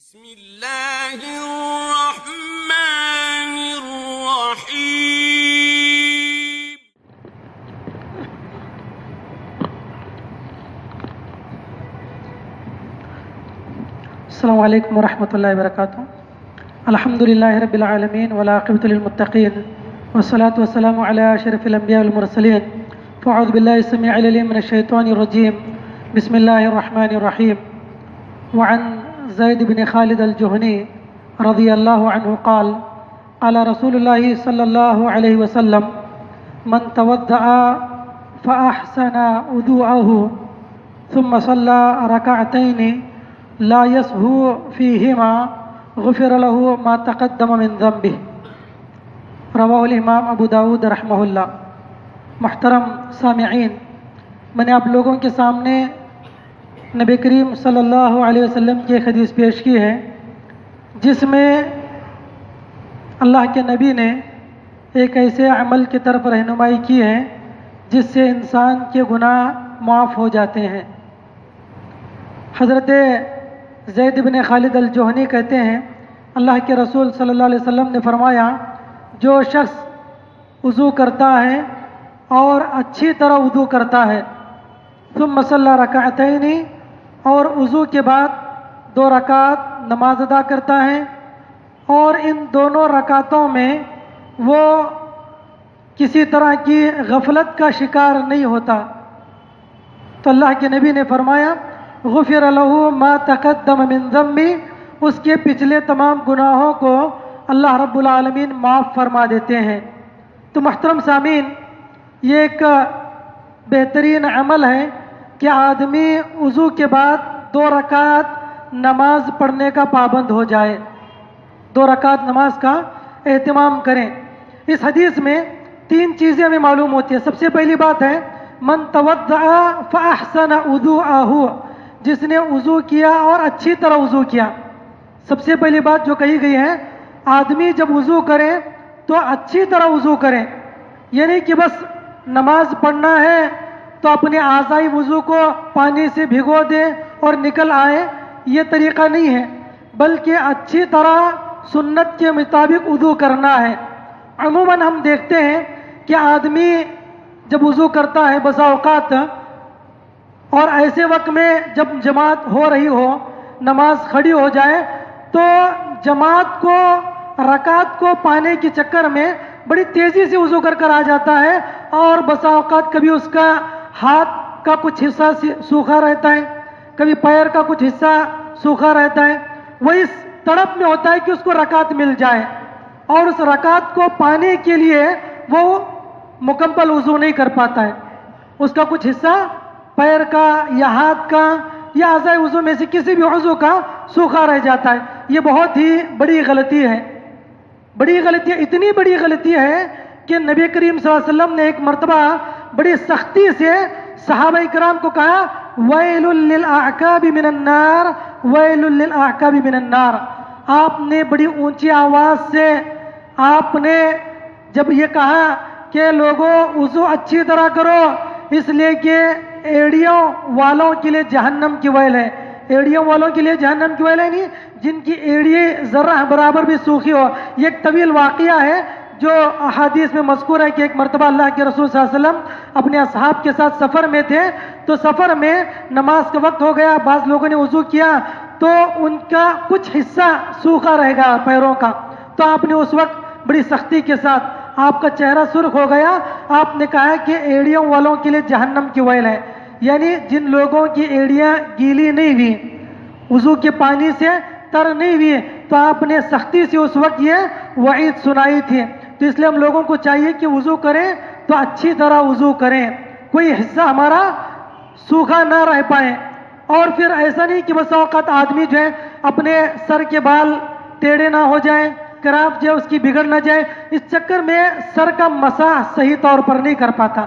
بسم اللہ الرحمن الرحیم۔ السلام علیکم ورحمۃ اللہ وبرکاتہ۔ الحمد للہ رب العالمین والعاقبۃ للمتقین والصلاة والسلام علی اشرف الانبیاء والمرسلین۔ فاعوذ باللہ السمیع العلیم من الشیطان الرجیم، بسم اللہ الرحمن الرحیم۔ وعن زید بن خالد الجہنی رضی اللہ عنہ قال قال رسول اللہ صلی اللہ علیہ وسلم من توضأ فأحسن وضوءه ثم صلى ركعتين لا يسهو فيهما غفر له ما تقدم من ذنبه، رواہ الامام ابو داود رحمہ اللہ۔ محترم سامعین، میں نے آپ لوگوں کے سامنے نبی کریم صلی اللہ علیہ وسلم کی ایک حدیث پیش کی ہے جس میں اللہ کے نبی نے ایک ایسے عمل کی طرف رہنمائی کی ہے جس سے انسان کے گناہ معاف ہو جاتے ہیں۔ حضرت زید بن خالد الجہنی کہتے ہیں اللہ کے رسول صلی اللہ علیہ وسلم نے فرمایا، جو شخص وضو کرتا ہے اور اچھی طرح وضو کرتا ہے، ثم صلی رکعتین، اور وضو کے بعد 2 رکعت نماز ادا کرتا ہے، اور ان دونوں رکعتوں میں وہ کسی طرح کی غفلت کا شکار نہیں ہوتا، تو اللہ کے نبی نے فرمایا غفر له ما تقدم من ذنبه، اس کے پچھلے تمام گناہوں کو اللہ رب العالمین معاف فرما دیتے ہیں۔ تو محترم سامعین، یہ ایک بہترین عمل ہے کہ آدمی وضو کے بعد 2 رکعت نماز پڑھنے کا پابند ہو جائے، 2 رکعت نماز کا اہتمام کریں۔ اس حدیث میں 3 چیزیں ہمیں معلوم ہوتی ہیں۔ سب سے پہلی بات ہے من توضأ فأحسن وضوءه، جس نے وضو کیا اور اچھی طرح وضو کیا۔ سب سے پہلی بات جو کہی گئی ہے، آدمی جب وضو کرے تو اچھی طرح وضو کرے، یعنی کہ بس نماز پڑھنا ہے تو اپنے اعضائی وضو کو پانی سے بھگو دے اور نکل آئے، یہ طریقہ نہیں ہے، بلکہ اچھی طرح سنت کے مطابق وضو کرنا ہے۔ عموماً ہم دیکھتے ہیں کہ آدمی جب وضو کرتا ہے بسا اوقات، اور ایسے وقت میں جب جماعت ہو رہی ہو، نماز کھڑی ہو جائے، تو جماعت کو رکعت کو پانے کے چکر میں بڑی تیزی سے وضو کر آ جاتا ہے، اور بسا اوقات کبھی اس کا ہاتھ کا کچھ حصہ سوکھا رہتا ہے، کبھی پیر کا کچھ حصہ سوکھا رہتا ہے، وہ اس تڑپ میں ہوتا ہے کہ اس کو رکعت مل جائے، اور اس رکعت کو پانے کے لیے وہ مکمل وضو نہیں کر پاتا ہے، اس کا کچھ حصہ پیر کا یا ہاتھ کا یا اعضاء وضو میں سے کسی بھی عضو کا سوکھا رہ جاتا ہے۔ یہ بہت ہی بڑی غلطی ہے، بڑی غلطی ہے، اتنی بڑی غلطی ہے کہ نبی کریم صلی اللہ علیہ وسلم نے ایک مرتبہ بڑی سختی سے صحابہ کرام کو کہا ویل للاعقاب من النار، ویل للاعقاب من النار۔ آپ نے بڑی اونچی آواز سے آپ نے جب یہ کہا کہ لوگوں وضو اچھی طرح کرو، اس لیے کہ ایڑیوں والوں کے لیے جہنم کی ویل ہے۔ ایڑیوں والوں کے لیے جہنم کی ویل ہے، نہیں جن کی ایڑی ذرہ برابر بھی سوکھی ہو۔ یہ ایک طویل واقعہ ہے جو احادیث میں مذکور ہے کہ ایک مرتبہ اللہ کے رسول صلی اللہ علیہ وسلم اپنے اصحاب کے ساتھ سفر میں تھے، تو سفر میں نماز کا وقت ہو گیا، بعض لوگوں نے وضو کیا تو ان کا کچھ حصہ سوکھا رہ گیا پیروں کا، تو آپ نے اس وقت بڑی سختی کے ساتھ، آپ کا چہرہ سرخ ہو گیا، آپ نے کہا کہ ایڑیوں والوں کے لیے جہنم کی ویل ہے، یعنی جن لوگوں کی ایڑیاں گیلی نہیں ہوئی، وضو کے پانی سے تر نہیں ہوئی، تو آپ نے سختی سے اس وقت یہ وعید سنائی تھی۔ تو اس لیے ہم لوگوں کو چاہیے کہ وضو کریں تو اچھی طرح وضو کریں، کوئی حصہ ہمارا سوکھا نہ رہ پائے۔ اور پھر ایسا نہیں کہ بس اوقات آدمی جو ہے اپنے سر کے بال ٹیڑھے نہ ہو جائیں، کراف جو ہے اس کی بگڑ نہ جائے، اس چکر میں سر کا مسح صحیح طور پر نہیں کر پاتا،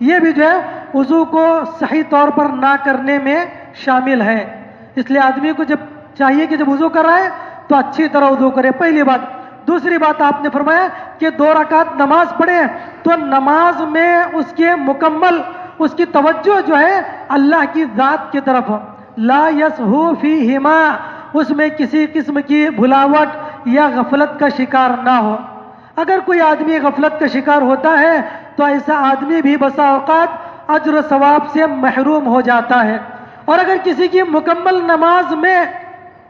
یہ بھی جو ہے وضو کو صحیح طور پر نہ کرنے میں شامل ہے۔ اس لیے آدمی کو جب چاہیے کہ جب وضو کر رہا ہے تو اچھی طرح وضو کرے، پہلی بات۔ دوسری بات آپ نے فرمایا کہ 2 رکعت نماز پڑھے تو نماز میں اس کے مکمل اس کی توجہ جو ہے اللہ کی ذات کی طرف، لا یسہو فیہما، اس میں کسی قسم کی بھلاوٹ یا غفلت کا شکار نہ ہو۔ اگر کوئی آدمی غفلت کا شکار ہوتا ہے تو ایسا آدمی بھی بسا اوقات اجر و ثواب سے محروم ہو جاتا ہے۔ اور اگر کسی کی مکمل نماز میں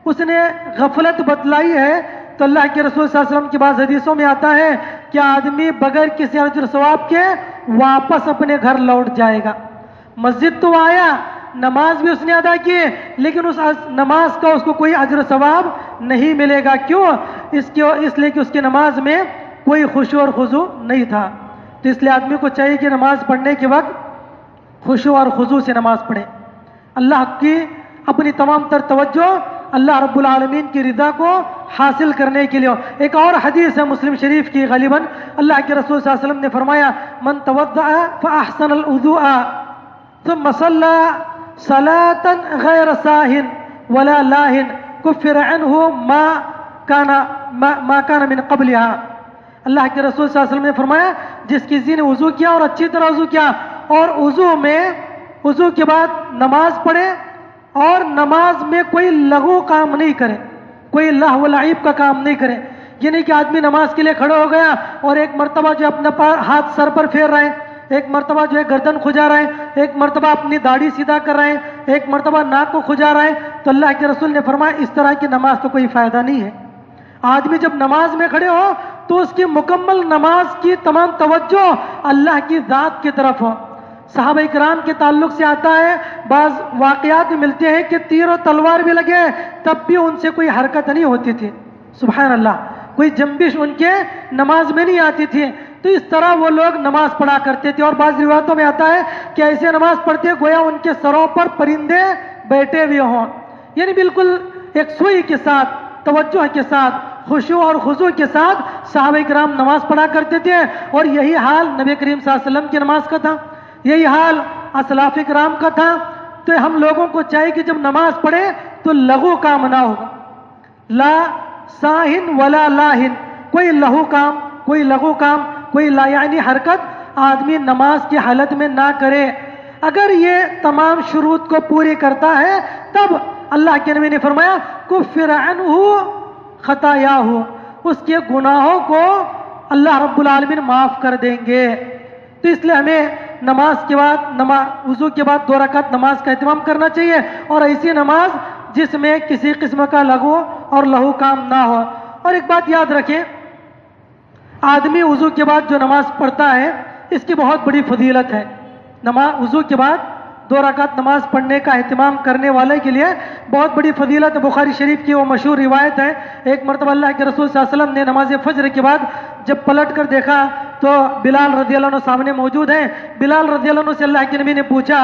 اس نے غفلت بتلائی ہے تو اللہ کے رسول صلی اللہ علیہ وسلم کی بعض حدیثوں میں آتا ہے کہ آدمی بغیر کسی اجر و ثواب کے واپس اپنے گھر لوٹ جائے گا۔ مسجد تو آیا، نماز بھی اس نے ادا کی، لیکن اس نماز کا اس کو کوئی اجر و ثواب نہیں ملے گا۔ کیوں؟ اس لیے کہ اس کی نماز میں کوئی خشوع اور خضوع نہیں تھا۔ تو اس لیے آدمی کو چاہیے کہ نماز پڑھنے کے وقت خشوع اور خضوع سے نماز پڑھے، اللہ کی اپنی تمام تر توجہ اللہ رب العالمین کی رضا کو حاصل کرنے کے لیے۔ ایک اور حدیث ہے مسلم شریف کی، غالباً اللہ کے رسول صلی اللہ علیہ وسلم نے فرمایا من توضأ فأحسن الوضوء ثم صلى صلاة غير ساهٍ ولا لاهٍ كفر عنه ما كان من قبلها۔ اللہ کے رسول صلی اللہ علیہ وسلم نے فرمایا جس کسی نے وضو کیا اور اچھی طرح وضو کیا اور وضو کے بعد نماز پڑھے اور نماز میں کوئی لغو کام نہیں کرے، کوئی لہو و لعب کا کام نہیں کرے، یہ نہیں کہ آدمی نماز کے لیے کھڑا ہو گیا اور ایک مرتبہ جو اپنا ہاتھ سر پر پھیر رہے ہیں، ایک مرتبہ جو ہے گردن کھجا رہے ہیں، ایک مرتبہ اپنی داڑھی سیدھا کر رہے ہیں، ایک مرتبہ ناک کو کھجا رہے ہیں، تو اللہ کے رسول نے فرمایا اس طرح کی نماز تو کوئی فائدہ نہیں ہے۔ آدمی جب نماز میں کھڑے ہو تو اس کی مکمل نماز کی تمام توجہ اللہ کی ذات کی طرف ہو۔ صحابہ کرام کے تعلق سے آتا ہے، بعض واقعات میں ملتے ہیں کہ تیر و تلوار بھی لگے تب بھی ان سے کوئی حرکت نہیں ہوتی تھی، سبحان اللہ، کوئی جنبش ان کے نماز میں نہیں آتی تھی۔ تو اس طرح وہ لوگ نماز پڑھا کرتے تھے، اور بعض روایتوں میں آتا ہے کہ ایسے نماز پڑھتے گویا ان کے سروں پر پرندے بیٹھے ہوئے ہوں، یعنی بالکل ایک سوئی کے ساتھ، توجہ کے ساتھ، خشوع اور خضوع کے ساتھ صحابہ کرام نماز پڑھا کرتے تھے۔ اور یہی حال نبی کریم صلی اللہ علیہ وسلم کی نماز کا تھا، یہی حال اسلاف کرام کا تھا۔ تو ہم لوگوں کو چاہیے کہ جب نماز پڑھے تو لغو کام نہ ہو، لا ساہن ولا لاہن، کوئی لہو کام، کوئی لغو کام، کوئی لا یعنی حرکت آدمی نماز کی حالت میں نہ کرے۔ اگر یہ تمام شروط کو پوری کرتا ہے تب اللہ کے نبی نے فرمایا کفر عنہ خطایاہ، اس کے گناہوں کو اللہ رب العالمین معاف کر دیں گے۔ تو اس لیے ہمیں نماز کے بعد وضو کے بعد 2 رکعت نماز کا اہتمام کرنا چاہیے، اور ایسی نماز جس میں کسی قسم کا لغو اور لہو کام نہ ہو۔ اور ایک بات یاد رکھیں، آدمی وضو کے بعد جو نماز پڑھتا ہے اس کی بہت بڑی فضیلت ہے۔ وضو کے بعد 2 رکعت نماز پڑھنے کا اہتمام کرنے والے کے لیے بہت بڑی فضیلت ہے۔ بخاری شریف کی وہ مشہور روایت ہے، ایک مرتبہ اللہ کے رسول صلی اللہ علیہ وسلم نے نماز فجر کے بعد جب پلٹ کر دیکھا تو بلال رضی اللہ عنہ سامنے موجود ہیں۔ بلال رضی اللہ عنہ سے اللہ کے نبی نے پوچھا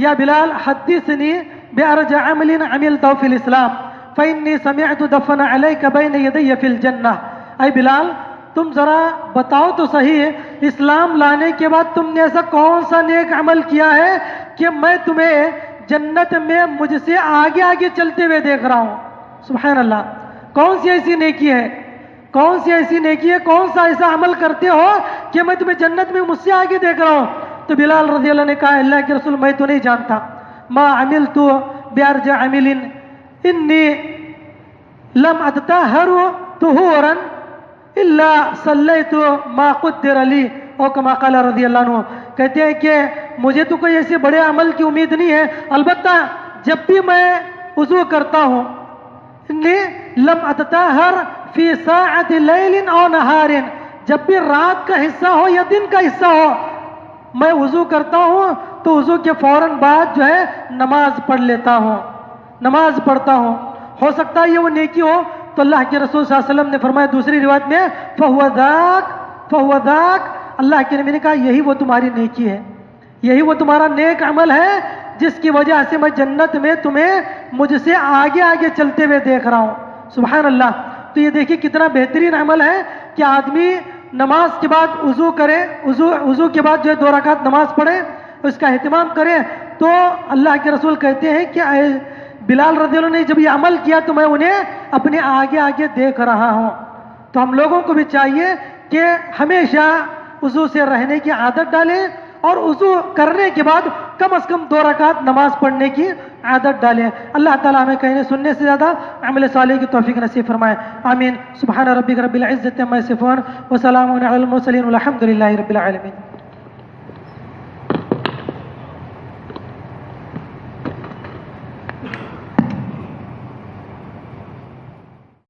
یا بلال حدثنی بأرجع عمل عملته في الاسلام فإني سمعت دفن عليك بين يدي في الجنة۔ اے بلال تم ذرا بتاؤ تو صحیح، اسلام لانے کے بعد تم نے ایسا کون سا نیک عمل کیا ہے کہ میں تمہیں جنت میں مجھ سے آگے آگے چلتے ہوئے دیکھ رہا ہوں۔ سبحان اللہ، کون سی ایسی نیکی ہے، کون سی ایسی نیکی ہے، کون سا ایسا عمل کرتے ہو کہ میں تمہیں جنت میں مجھ سے آگے دیکھ رہا ہوں؟ تو بلال رضی اللہ نے کہا اللہ کے رسول میں تو نہیں جانتا، ما عملت بأرجع عمل انی لم اتطہر طہورا الا صلیت ما قدر لی، او کما قال رضی اللہ عنہ، کہتے ہیں کہ مجھے تو کوئی ایسے بڑے عمل کی امید نہیں ہے، البتہ جب بھی میں وضو کرتا ہوں انی لم اتطہر فی ساعت لیل او نہار، جب بھی رات کا حصہ ہو یا دن کا حصہ ہو میں وضو کرتا ہوں تو وضو کے فوراً بعد جو ہے نماز پڑھ لیتا ہوں، نماز پڑھتا ہوں۔ ہو سکتا ہے یہ وہ نیکی ہو تو اللہ کے رسول صلی اللہ علیہ وسلم نے فرمایا دوسری روایت میں فَهُوَ ذَاك، اللہ کے نبی نے کہا یہی وہ تمہاری نیکی ہے، یہی وہ تمہارا نیک عمل ہے جس کی وجہ سے میں جنت میں تمہیں مجھ سے آگے آگے چلتے ہوئے دیکھ رہا ہوں۔ سبحان اللہ۔ تو یہ دیکھیے کتنا بہترین عمل ہے کہ آدمی نماز کے بعد وضو کرے، وضو کے بعد جو ہے 2 رکعت نماز پڑھے، اس کا اہتمام کرے۔ تو اللہ کے رسول کہتے ہیں کہ بلال رضی اللہ عنہ نے جب یہ عمل کیا تو میں انہیں اپنے آگے آگے دیکھ رہا ہوں۔ تو ہم لوگوں کو بھی چاہیے کہ ہمیشہ وضو سے رہنے کی عادت ڈالیں، اور وضو کرنے کے بعد از کم 2 رکعت نماز پڑھنے کی عادت ڈالیں. اللہ تعالیٰ ہمیں کہنے سننے سے زیادہ عمل صالح کی توفیق نصیب فرمائے. آمین. سبحان ربک رب العزت عما یصفون وسلام علی المرسلین والحمد للہ رب العالمین.